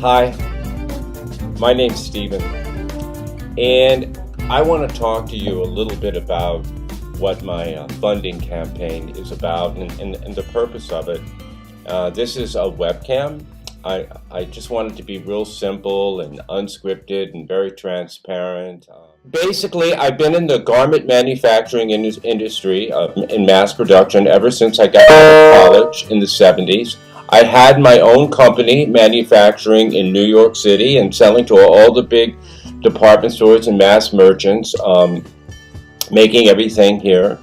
Hi, my name's Stephen, and I want to talk to you a little bit about what my funding campaign is about and the purpose of it. This is a webcam. I just want it to be real simple and unscripted and very transparent. Basically, I've been in the garment manufacturing industry in mass production ever since I got out of college in the 70s. I had my own company manufacturing in New York City and selling to all the big department stores and mass merchants, making everything here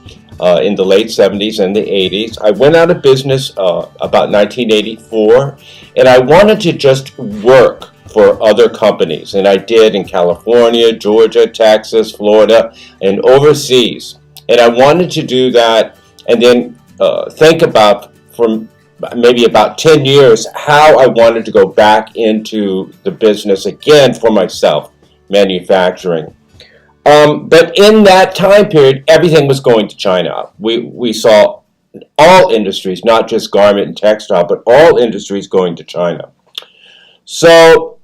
in the late 70s and the 80s. I went out of business about 1984, and I wanted to just work for other companies, and I did in California, Georgia, Texas, Florida, and overseas. And I wanted to do that and then think about, for maybe about 10 years, how I wanted to go back into the business again for myself, manufacturing. But in that time period, everything was going to China. We saw all industries, not just garment and textile, but all industries going to China. So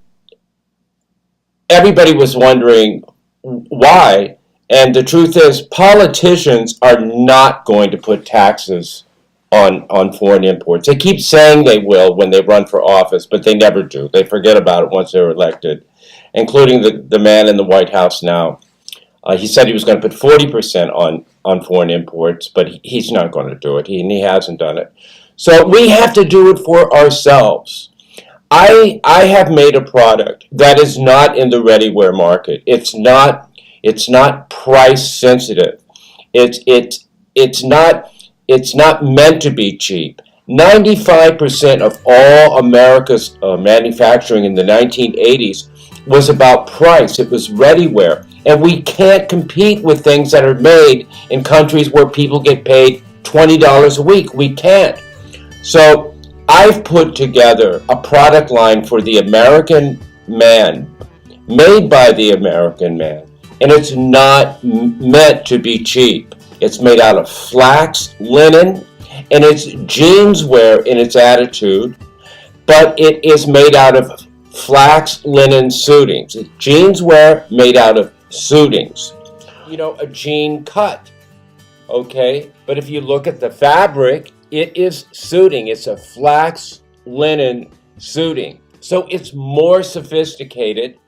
everybody was wondering why, and the truth is politicians are not going to put taxes on foreign imports. They keep saying they will when they run for office, but they never do. They forget about it once they're elected, including the man in the White House now. He said he was going to put 40% on foreign imports, but he's not going to do it. He hasn't done it. So we have to do it for ourselves. I have made a product that is not in the ready-wear market. It's not price sensitive. It's not meant to be cheap. 95% of all America's manufacturing in the 1980s was about price. It was ready-wear. And we can't compete with things that are made in countries where people get paid $20 a week. We can't. So I've put together a product line for the American man, made by the American man. And it's not meant to be cheap. It's made out of flax, linen, and it's jeanswear in its attitude, but it is made out of flax, linen suitings. Jeanswear made out of suitings. You know, a jean cut, okay? But if you look at the fabric, it is suiting. It's a flax, linen suiting. So it's more sophisticated.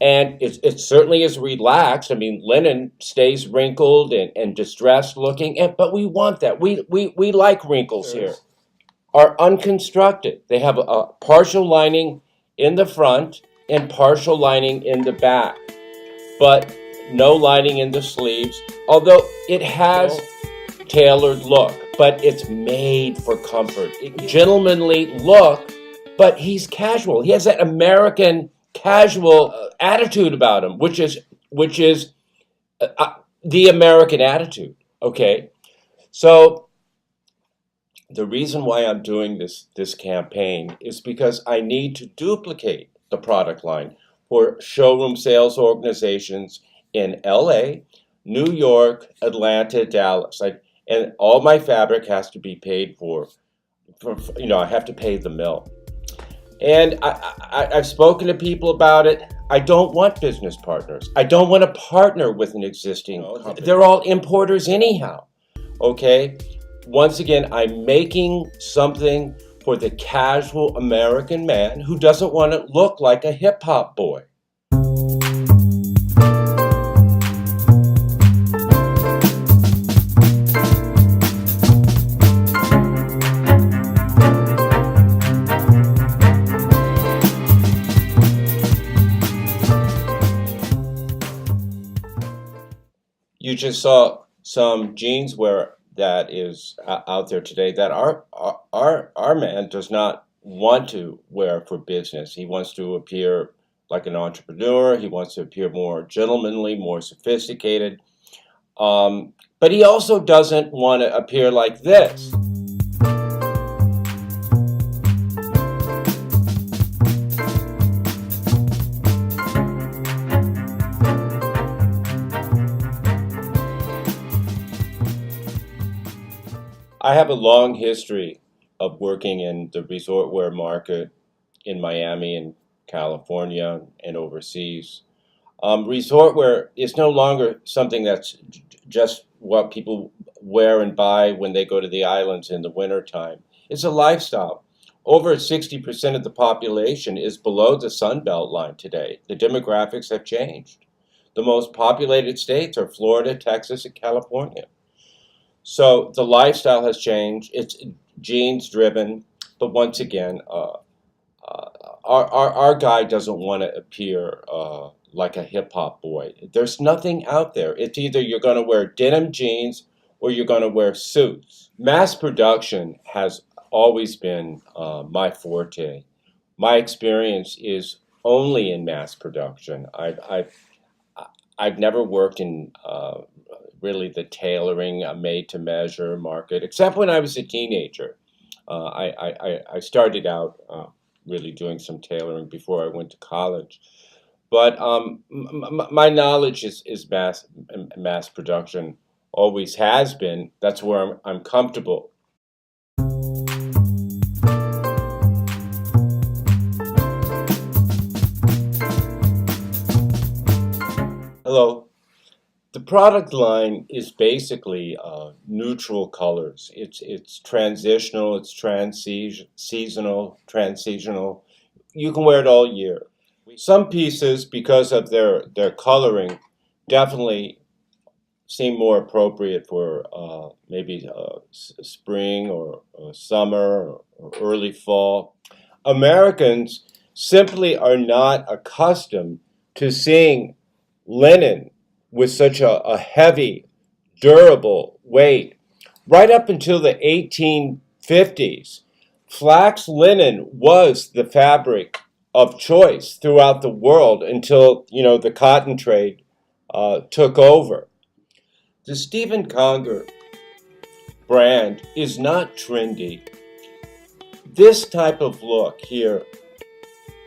And it certainly is relaxed. I mean, linen stays wrinkled and distressed looking, but we want that. We like wrinkles here. Are unconstructed. They have a partial lining in the front and partial lining in the back, but no lining in the sleeves, although it has tailored look, but it's made for comfort. Gentlemanly look, but he's casual. He has that American casual attitude about him, which is the American attitude. Okay, so the reason why I'm doing this campaign is because I need to duplicate the product line for showroom sales organizations in LA, New York, Atlanta, Dallas. And all my fabric has to be paid for I have to pay the mill. And I've spoken to people about it. I don't want business partners. I don't want to partner with an existing company. They're all importers anyhow, okay? Once again, I'm making something for the casual American man who doesn't want to look like a hip-hop boy. You just saw some jeanswear that is out there today that our man does not want to wear for business. He wants to appear like an entrepreneur. He wants to appear more gentlemanly, more sophisticated. But he also doesn't want to appear like this. I have a long history of working in the resort wear market in Miami and California and overseas. Resort wear is no longer something that's just what people wear and buy when they go to the islands in the wintertime. It's a lifestyle. Over 60% of the population is below the Sun Belt line today. The demographics have changed. The most populated states are Florida, Texas, and California. So the lifestyle has changed. It's genes driven, but once again, uh, our guy doesn't want to appear like a hip hop boy. There's nothing out there. It's either you're going to wear denim jeans or you're going to wear suits. Mass production has always been my forte. My experience is only in mass production. I've never worked in really the tailoring, made to measure market, except when I was a teenager. I started out really doing some tailoring before I went to college. But my knowledge is mass production, always has been. That's where I'm comfortable. Hello. The product line is basically neutral colors. It's transitional, it's seasonal, transitional. You can wear it all year. Some pieces, because of their coloring, definitely seem more appropriate for maybe spring or summer or early fall. Americans simply are not accustomed to seeing linen with such a heavy, durable weight. Right up until the 1850s, flax linen was the fabric of choice throughout the world until the cotton trade took over. The Stephen Conger brand is not trendy. This type of look here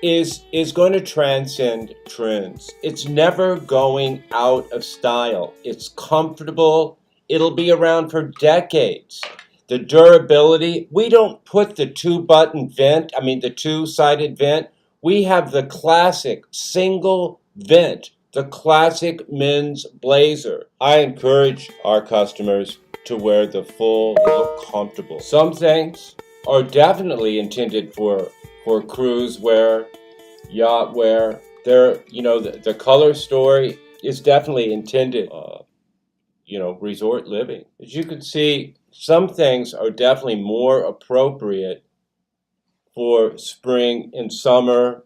is going to transcend trends. It's never going out of style. It's comfortable. It'll be around for decades. The durability, we don't put the the two-sided vent. We have the classic single vent, the classic men's blazer. I encourage our customers to wear the full, they look comfortable. Some things are definitely intended for cruise wear, yacht wear. The color story is definitely intended, resort living. As you can see, some things are definitely more appropriate for spring and summer,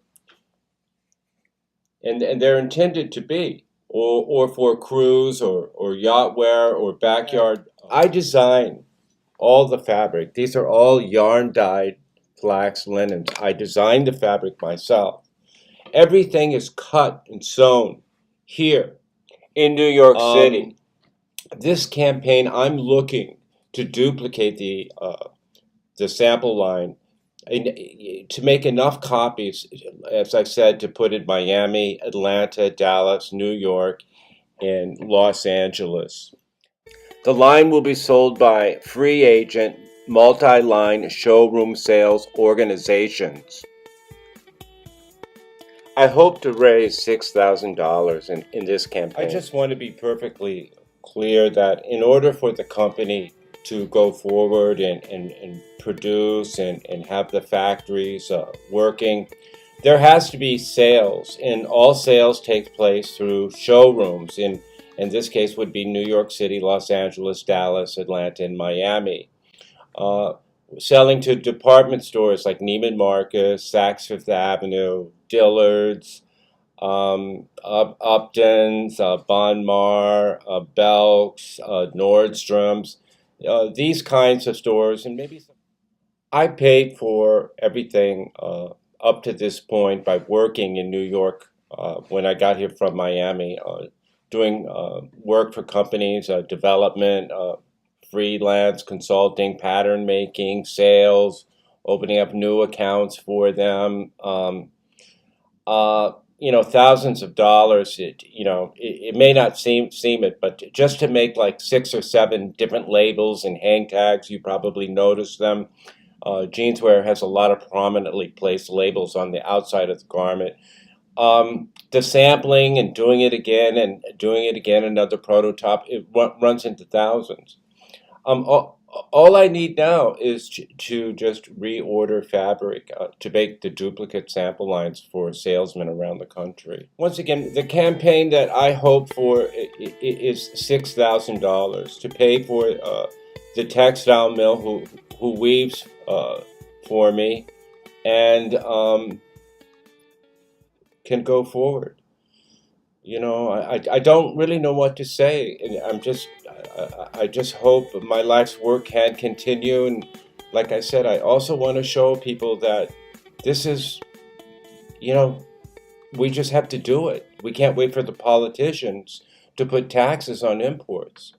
and they're intended to be, or for cruise or yacht wear or backyard. I design all the fabric. These are all yarn dyed flax linens. I designed the fabric myself. Everything is cut and sewn here in New York City. This campaign, I'm looking to duplicate the sample line to make enough copies, as I said, to put in Miami, Atlanta, Dallas, New York, and Los Angeles. The line will be sold by free agent, multi-line showroom sales organizations. I hope to raise $6,000 in this campaign. I just want to be perfectly clear that in order for the company to go forward and produce and have the factories working, there has to be sales, and all sales take place through showrooms. In this case would be New York City, Los Angeles, Dallas, Atlanta, and Miami. Selling to department stores like Neiman Marcus, Saks Fifth Avenue, Dillard's, Upton's, Bon Mar, Belk's, Nordstrom's, these kinds of stores, and maybe some. I paid for everything up to this point by working in New York when I got here from Miami, doing work for companies, development, freelance consulting, pattern making, sales, opening up new accounts for them. Thousands of dollars. It may not seem it, but just to make like 6 or 7 different labels and hang tags, you probably noticed them. Jeanswear has a lot of prominently placed labels on the outside of the garment. The sampling and doing it again, another prototype, it runs into thousands. All I need now is to just reorder fabric to make the duplicate sample lines for salesmen around the country. Once again, the campaign that I hope for is $6,000 to pay for the textile mill who weaves for me and can go forward. I don't really know what to say. And I just hope my life's work can continue. And like I said, I also want to show people that this is, you know, we just have to do it. We can't wait for the politicians to put taxes on imports.